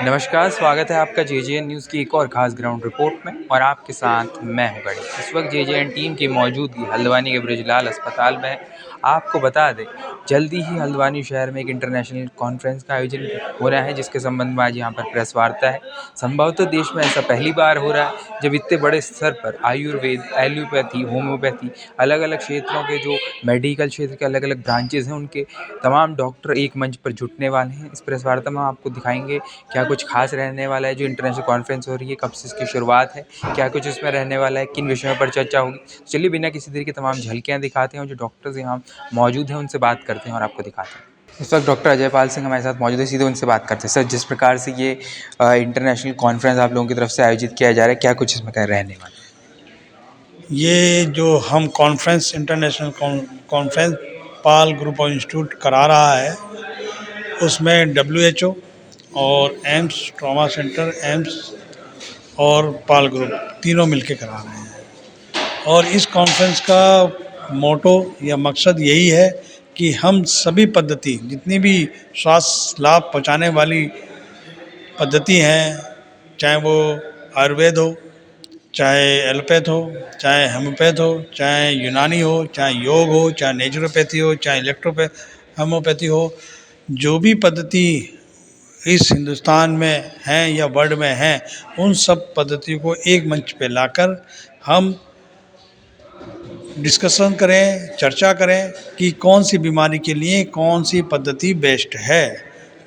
नमस्कार, स्वागत है आपका जेजेएन न्यूज़ की एक और ख़ास ग्राउंड रिपोर्ट में और आपके साथ मैं हूं गणेश। इस वक्त जेजेएन टीम की मौजूदगी हल्द्वानी के बृजलाल अस्पताल में है। आपको बता दें, जल्दी ही हल्द्वानी शहर में एक इंटरनेशनल कॉन्फ्रेंस का आयोजन हो रहा है, जिसके संबंध में आज यहाँ पर प्रेस वार्ता है। संभवतः देश में ऐसा पहली बार हो रहा है जब इतने बड़े स्तर पर आयुर्वेद, एलोपैथी, होम्योपैथी, अलग-अलग क्षेत्रों के जो मेडिकल क्षेत्र के अलग-अलग ब्रांचेज़ हैं, उनके तमाम डॉक्टर एक मंच पर जुटने वाले हैं। इस प्रेस वार्ता में आपको दिखाएँगे क्या कुछ खास रहने वाला है, जो इंटरनेशनल कॉन्फ्रेंस हो रही है, कब से इसकी शुरुआत है, क्या कुछ इसमें रहने वाला है, किन विषयों पर चर्चा होगी। चलिए बिना किसी देर के तमाम झलकियाँ दिखाते हैं और जो डॉक्टर्स यहाँ मौजूद हैं उनसे बात करते हैं और आपको दिखाते हैं। इस वक्त डॉक्टर अजयपाल सिंह हमारे साथ मौजूद है, सीधे उनसे बात करते हैं। सर, जिस प्रकार से ये इंटरनेशनल कॉन्फ्रेंस आप लोगों की तरफ से आयोजित किया जा रहा है, क्या कुछ इसमें रहने वाला है? ये जो हम conference international conference Pal group of institute करा रहा है, उसमें WHO और एम्स ट्रॉमा सेंटर, एम्स और पाल ग्रुप तीनों मिलके करा रहे हैं। और इस कॉन्फ्रेंस का मोटो या मकसद यही है कि हम सभी पद्धति, जितनी भी स्वास्थ्य लाभ पहुंचाने वाली पद्धति हैं, चाहे वो आयुर्वेद हो, चाहे एलोपैथ हो, चाहे होम्योपैथ हो, चाहे यूनानी हो, चाहे योग हो, चाहे नेचुरोपैथी हो, चाहे होम्योपैथी हो, जो भी पद्धति इस हिंदुस्तान में हैं या वर्ल्ड में हैं, उन सब पद्धतियों को एक मंच पे लाकर हम डिस्कशन करें, चर्चा करें कि कौन सी बीमारी के लिए कौन सी पद्धति बेस्ट है,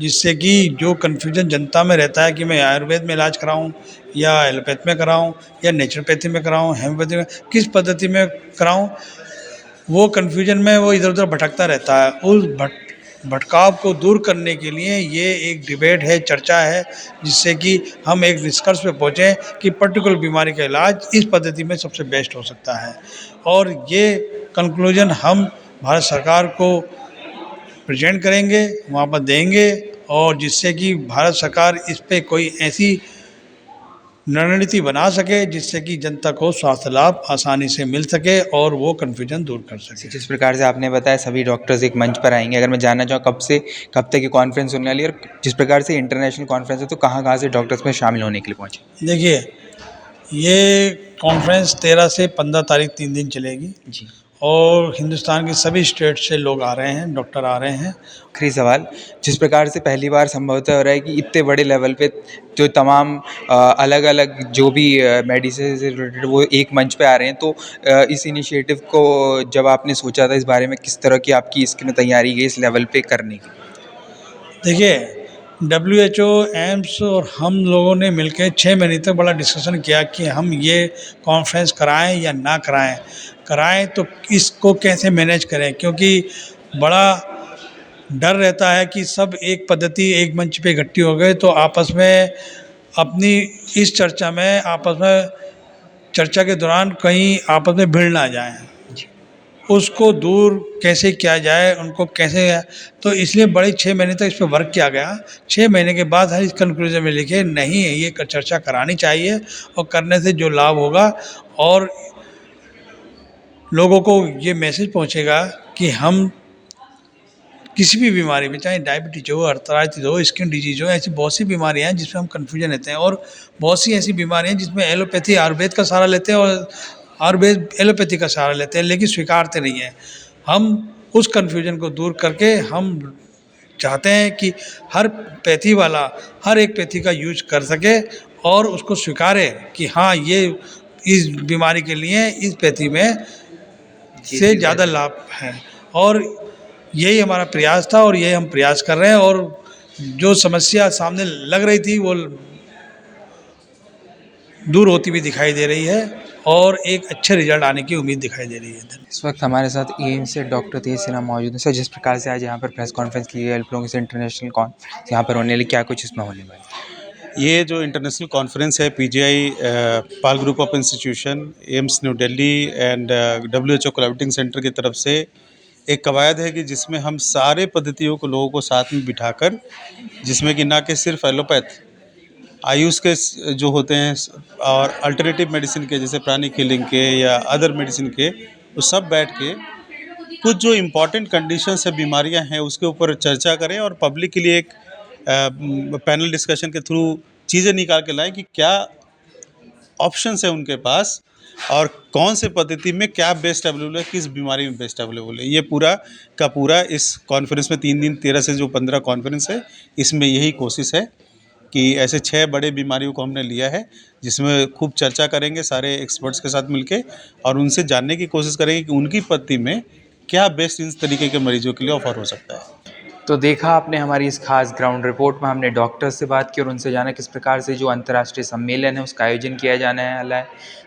जिससे कि जो कन्फ्यूजन जनता में रहता है कि मैं आयुर्वेद में इलाज कराऊं या एलोपैथ में कराऊं या नेचुरोपैथी में कराऊं, होम्योपैथी में, किस पद्धति में कराऊं, वो कन्फ्यूजन में वो इधर उधर भटकता रहता है। उस भटकाव को दूर करने के लिए ये एक डिबेट है, चर्चा है, जिससे कि हम एक निष्कर्ष पे पहुँचें कि पर्टिकुलर बीमारी का इलाज इस पद्धति में सबसे बेस्ट हो सकता है। और ये कंक्लूजन हम भारत सरकार को प्रेजेंट करेंगे, वहाँ पर देंगे, और जिससे कि भारत सरकार इस पे कोई ऐसी रणनीति बना सके जिससे कि जनता को स्वास्थ्य लाभ आसानी से मिल सके और वो कन्फ्यूजन दूर कर सके। जिस प्रकार से आपने बताया सभी डॉक्टर्स एक मंच पर आएंगे, अगर मैं जानना चाहूँ कब से कब तक ये कॉन्फ्रेंस होने वाली है और जिस प्रकार से इंटरनेशनल कॉन्फ्रेंस है तो कहाँ से डॉक्टर्स में शामिल होने के लिए पहुँचे? देखिए, ये कॉन्फ्रेंस 13 से 15 तारीख 3 दिन चलेगी जी। और हिंदुस्तान के सभी स्टेट से लोग आ रहे हैं, डॉक्टर आ रहे हैं। आखिरी सवाल, जिस प्रकार से पहली बार संभवतः हो रहा है कि इतने बड़े लेवल पे जो तमाम अलग-अलग जो भी मेडिसिन से रिलेटेड वो एक मंच पे आ रहे हैं, तो इस इनिशिएटिव को जब आपने सोचा था इस बारे में, किस तरह की आपकी इसकी तैयारी है इस लेवल पे करने की? देखिए, WHO, एम्स और हम लोगों ने मिलकर 6 महीने तक बड़ा डिस्कशन किया कि हम ये कॉन्फ्रेंस कराएं या ना कराएं। कराएं तो इसको कैसे मैनेज करें, क्योंकि बड़ा डर रहता है कि सब एक पद्धति एक मंच पे इकट्ठी हो गए तो आपस में अपनी इस चर्चा में आपस में चर्चा के दौरान कहीं आपस में भिड़ ना जाएं। उसको दूर कैसे किया जाए, उनको कैसे, तो इसलिए बड़े 6 महीने तक इस पर वर्क किया गया। 6 महीने के बाद हर इस कंक्लूजन में लिखे नहीं है, ये चर्चा करानी चाहिए और करने से जो लाभ होगा और लोगों को ये मैसेज पहुंचेगा कि हम किसी भी बीमारी में, चाहे डायबिटीज हो, अर्थराइटिस हो, स्किन डिजीज हो, ऐसी बहुत सी बीमारियां हैं जिसमें हम कन्फ्यूजन रहते हैं, और बहुत सी ऐसी बीमारियां हैं जिसमें एलोपैथी आयुर्वेद का सहारा लेते हैं और आयुर्वेद एलोपैथी का सहारा लेते हैं, लेकिन स्वीकारते नहीं हैं। हम उस कन्फ्यूजन को दूर करके हम चाहते हैं कि हर पैथी वाला हर एक पैथी का यूज कर सके और उसको स्वीकारे कि हाँ, ये इस बीमारी के लिए इस पैथी में से ज़्यादा लाभ है। और यही हमारा प्रयास था और यही हम प्रयास कर रहे हैं, और जो समस्या सामने लग रही थी वो दूर होती हुई दिखाई दे रही है और एक अच्छे रिजल्ट आने की उम्मीद दिखाई दे रही है। इस वक्त हमारे साथ एम्स से डॉक्टर तेज सिन्हा मौजूद हैं। सर, जिस प्रकार से आज यहाँ पर प्रेस कॉन्फ्रेंस की गई है, से इंटरनेशनल कॉन्फ्रेंस यहाँ पर होने वाली, क्या कुछ इसमें होने वाला है? ये जो इंटरनेशनल कॉन्फ्रेंस है, PGI Pal group of institution, AIIMS new Delhi and WHO collaborating centre की तरफ से एक कवायद है कि जिसमें हम सारे पद्धतियों को लोगों को साथ में बिठाकर, जिसमें कि ना कि सिर्फ एलोपैथ, आयुष के जो होते हैं और अल्टरनेटिव मेडिसिन के जैसे प्राणिक हीलिंग के या अदर मेडिसिन के, वो सब बैठ के कुछ जो इम्पोर्टेंट कंडीशंस है, बीमारियां हैं, उसके ऊपर चर्चा करें और पब्लिक के लिए एक पैनल डिस्कशन के थ्रू चीज़ें निकाल के लाएं कि क्या ऑप्शंस है उनके पास और कौन से पद्धति में क्या बेस्ट अवेलेबल है, किस बीमारी में बेस्ट अवेलेबल है। ये पूरा का पूरा इस कॉन्फ्रेंस में 3 दिन 13 से जो 15 कॉन्फ्रेंस है, इसमें यही कोशिश है कि ऐसे 6 बड़े बीमारियों को हमने लिया है, जिसमें खूब चर्चा करेंगे सारे एक्सपर्ट्स के साथ मिलके और उनसे जानने की कोशिश करेंगे कि उनकी पद्धति में क्या बेस्ट इन तरीके के मरीजों के लिए ऑफर हो सकता है। तो देखा आपने हमारी इस खास ग्राउंड रिपोर्ट में हमने डॉक्टर्स से बात की और उनसे जाना किस प्रकार से जो अंतर्राष्ट्रीय सम्मेलन है उसका आयोजन किया जाने वाला है।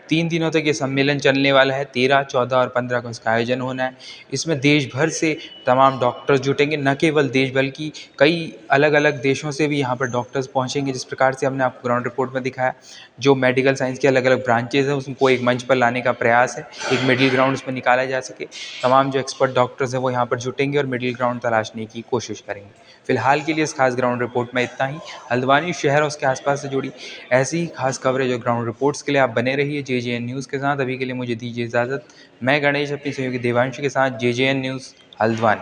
3 दिनों तक ये सम्मेलन चलने वाला है, 13, 14 और 15 को इसका आयोजन होना है। इसमें देश भर से तमाम डॉक्टर्स जुटेंगे, न केवल देश बल्कि कई अलग अलग देशों से भी यहाँ पर डॉक्टर्स पहुँचेंगे। जिस प्रकार से हमने आपको ग्राउंड रिपोर्ट में दिखाया, जो मेडिकल साइंस के अलग अलग ब्रांचेज हैं उनको एक मंच पर लाने का प्रयास है, एक मिडिल ग्राउंड उसमें निकाला जा सके। तमाम जो एक्सपर्ट डॉक्टर्स हैं वो यहाँ पर जुटेंगे और मिडिल ग्राउंड तलाशने की कोशिश करेंगे। फिलहाल के लिए इस खास ग्राउंड रिपोर्ट में इतना ही। हल्द्वानी शहर और उसके आसपास से जुड़ी ऐसी ही खास खबरें और ग्राउंड रिपोर्ट्स के लिए आप बने रहिए JJN न्यूज़ के साथ। अभी के लिए मुझे दीजिए इजाज़त। मैं गणेश अपनी सहयोगी देवांशी के साथ, JJN न्यूज़ हल्द्वानी।